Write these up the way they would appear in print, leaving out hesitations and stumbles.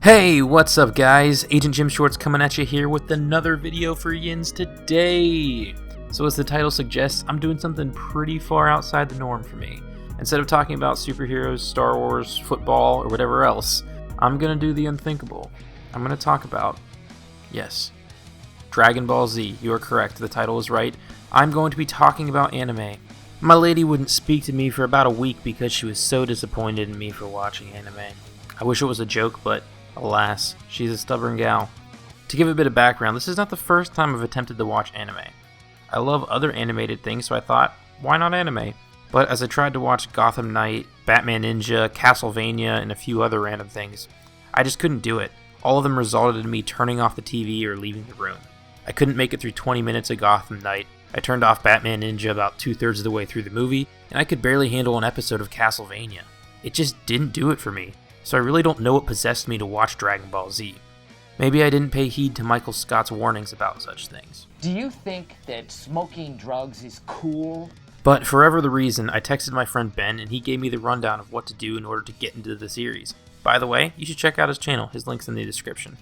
Hey, what's up guys? Agent Jim Shorts coming at you here with another video for yins today. So as the title suggests, I'm doing something pretty far outside the norm for me. Instead of talking about superheroes, Star Wars, football, or whatever else, I'm gonna do the unthinkable. I'm gonna talk about, yes, Dragon Ball Z. You are correct, the title is right. I'm going to be talking about anime. My lady wouldn't speak to me for about a week because she was so disappointed in me for watching anime. I wish it was a joke, but alas, she's a stubborn gal. To give a bit of background, this is not the first time I've attempted to watch anime. I love other animated things, so I thought, why not anime? But as I tried to watch Gotham Knight, Batman Ninja, Castlevania, and a few other random things, I just couldn't do it. All of them resulted in me turning off the TV or leaving the room. I couldn't make it through 20 minutes of Gotham Knight. I turned off Batman Ninja about 2/3 of the way through the movie, and I could barely handle an episode of Castlevania. It just didn't do it for me. So I really don't know what possessed me to watch Dragon Ball Z. Maybe I didn't pay heed to Michael Scott's warnings about such things. Do you think that smoking drugs is cool? But for whatever the reason, I texted my friend Ben and he gave me the rundown of what to do in order to get into the series. By the way, you should check out his channel, his link's in the description.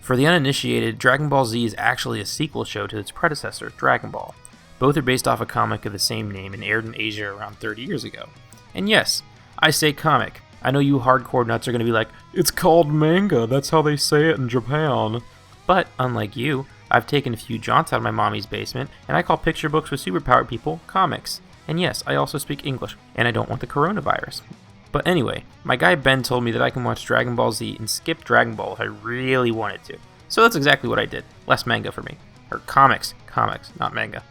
For the uninitiated, Dragon Ball Z is actually a sequel show to its predecessor, Dragon Ball. Both are based off a comic of the same name and aired in Asia around 30 years ago. And yes, I say comic. I know you hardcore nuts are going to be like, it's called manga, that's how they say it in Japan. But, unlike you, I've taken a few jaunts out of my mommy's basement, and I call picture books with superpowered people comics. And yes, I also speak English, and I don't want the coronavirus. But anyway, my guy Ben told me that I can watch Dragon Ball Z and skip Dragon Ball if I really wanted to. So that's exactly what I did. Less manga for me. Or comics, not manga.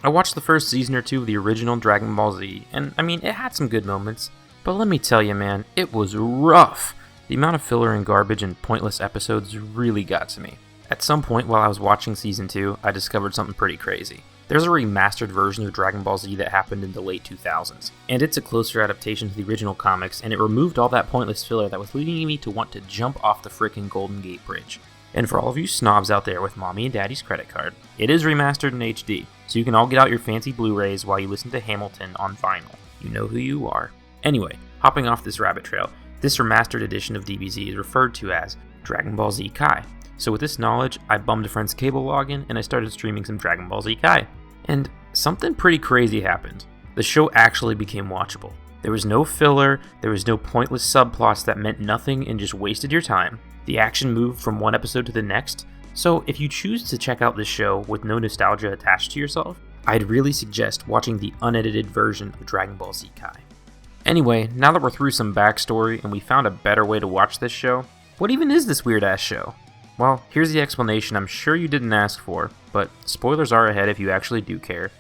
I watched the first season or two of the original Dragon Ball Z, and I mean, it had some good moments. But let me tell you, man, it was rough. The amount of filler and garbage and pointless episodes really got to me. At some point while I was watching Season 2, I discovered something pretty crazy. There's a remastered version of Dragon Ball Z that happened in the late 2000s, and it's a closer adaptation to the original comics, and it removed all that pointless filler that was leading me to want to jump off the frickin' Golden Gate Bridge. And for all of you snobs out there with mommy and daddy's credit card, it is remastered in HD, so you can all get out your fancy Blu-rays while you listen to Hamilton on vinyl. You know who you are. Anyway, hopping off this rabbit trail, this remastered edition of DBZ is referred to as Dragon Ball Z Kai. So with this knowledge, I bummed a friend's cable login and I started streaming some Dragon Ball Z Kai. And something pretty crazy happened. The show actually became watchable. There was no filler, there was no pointless subplots that meant nothing and just wasted your time. The action moved from one episode to the next. So if you choose to check out this show with no nostalgia attached to yourself, I'd really suggest watching the unedited version of Dragon Ball Z Kai. Anyway, now that we're through some backstory and we found a better way to watch this show, what even is this weird-ass show? Well, here's the explanation I'm sure you didn't ask for, but spoilers are ahead if you actually do care.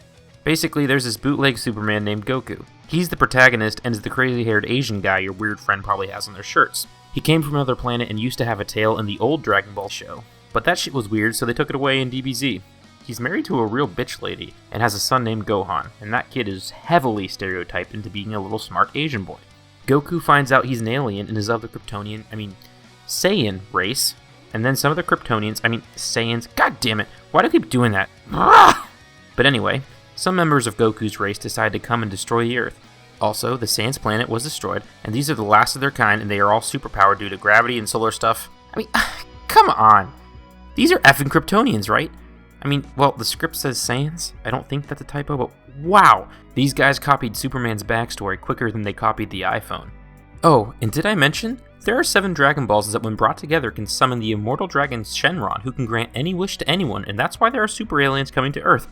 Basically, there's this bootleg Superman named Goku. He's the protagonist and is the crazy-haired Asian guy your weird friend probably has on their shirts. He came from another planet and used to have a tail in the old Dragon Ball show, but that shit was weird, so they took it away in DBZ. He's married to a real bitch lady and has a son named Gohan, and that kid is heavily stereotyped into being a little smart Asian boy. Goku finds out he's an alien and is of the Saiyan race, and then some of the Saiyans, god damn it, why do I keep doing that? But anyway, some members of Goku's race decide to come and destroy the Earth. Also, the Saiyans planet was destroyed, and these are the last of their kind, and they are all superpowered due to gravity and solar stuff. Come on! These are effing Kryptonians, right? Well, the script says Saiyans. I don't think that's a typo, but wow! These guys copied Superman's backstory quicker than they copied the iPhone. Oh, and did I mention? There are 7 Dragon Balls that when brought together can summon the immortal dragon Shenron, who can grant any wish to anyone, and that's why there are super aliens coming to Earth.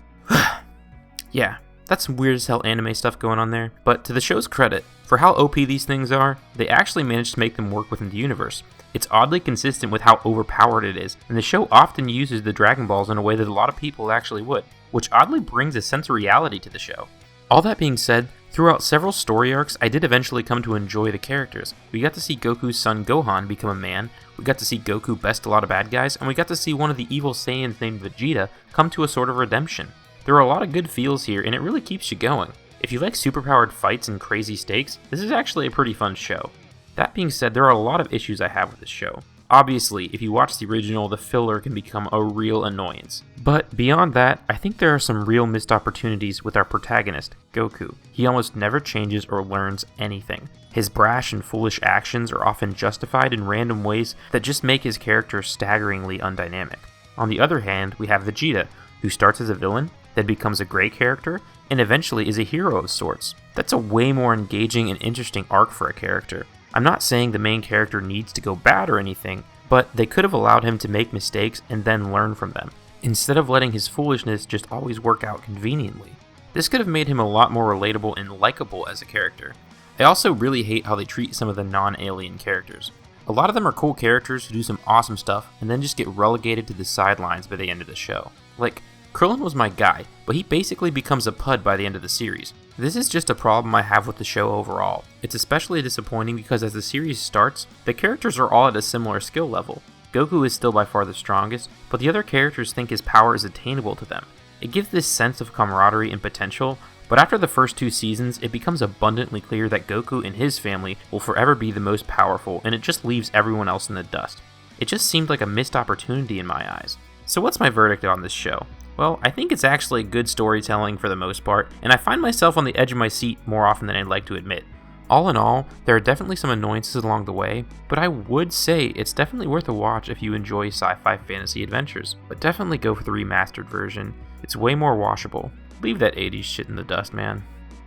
Yeah, that's some weird as hell anime stuff going on there. But to the show's credit, for how OP these things are, they actually managed to make them work within the universe. It's oddly consistent with how overpowered it is, and the show often uses the Dragon Balls in a way that a lot of people actually would, which oddly brings a sense of reality to the show. All that being said, throughout several story arcs, I did eventually come to enjoy the characters. We got to see Goku's son Gohan become a man, we got to see Goku best a lot of bad guys, and we got to see one of the evil Saiyans named Vegeta come to a sort of redemption. There are a lot of good feels here, and it really keeps you going. If you like superpowered fights and crazy stakes, this is actually a pretty fun show. That being said, there are a lot of issues I have with this show. Obviously, if you watch the original, the filler can become a real annoyance. But beyond that, I think there are some real missed opportunities with our protagonist, Goku. He almost never changes or learns anything. His brash and foolish actions are often justified in random ways that just make his character staggeringly undynamic. On the other hand, we have Vegeta, who starts as a villain, then becomes a great character, and eventually is a hero of sorts. That's a way more engaging and interesting arc for a character. I'm not saying the main character needs to go bad or anything, but they could have allowed him to make mistakes and then learn from them, instead of letting his foolishness just always work out conveniently. This could have made him a lot more relatable and likable as a character. I also really hate how they treat some of the non-alien characters. A lot of them are cool characters who do some awesome stuff and then just get relegated to the sidelines by the end of the show. Like, Krillin was my guy, but he basically becomes a pud by the end of the series. This is just a problem I have with the show overall. It's especially disappointing because as the series starts, the characters are all at a similar skill level. Goku is still by far the strongest, but the other characters think his power is attainable to them. It gives this sense of camaraderie and potential, but after the first 2 seasons, it becomes abundantly clear that Goku and his family will forever be the most powerful, and it just leaves everyone else in the dust. It just seemed like a missed opportunity in my eyes. So what's my verdict on this show? Well, I think it's actually good storytelling for the most part, and I find myself on the edge of my seat more often than I'd like to admit. All in all, there are definitely some annoyances along the way, but I would say it's definitely worth a watch if you enjoy sci-fi fantasy adventures. But definitely go for the remastered version. It's way more washable. Leave that 80s shit in the dust, man.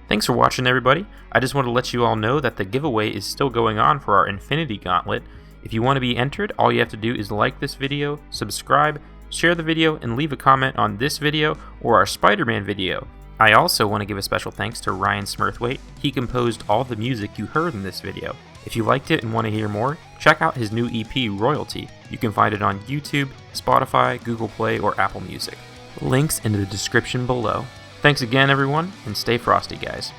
Thanks for watching, everybody. I just want to let you all know that the giveaway is still going on for our Infinity Gauntlet. If you want to be entered, all you have to do is like this video, subscribe, share the video, and leave a comment on this video or our Spider-Man video. I also want to give a special thanks to Ryan Smurthwaite. He composed all the music you heard in this video. If you liked it and want to hear more, check out his new EP, Royalty. You can find it on YouTube, Spotify, Google Play, or Apple Music. Links in the description below. Thanks again, everyone, and stay frosty, guys.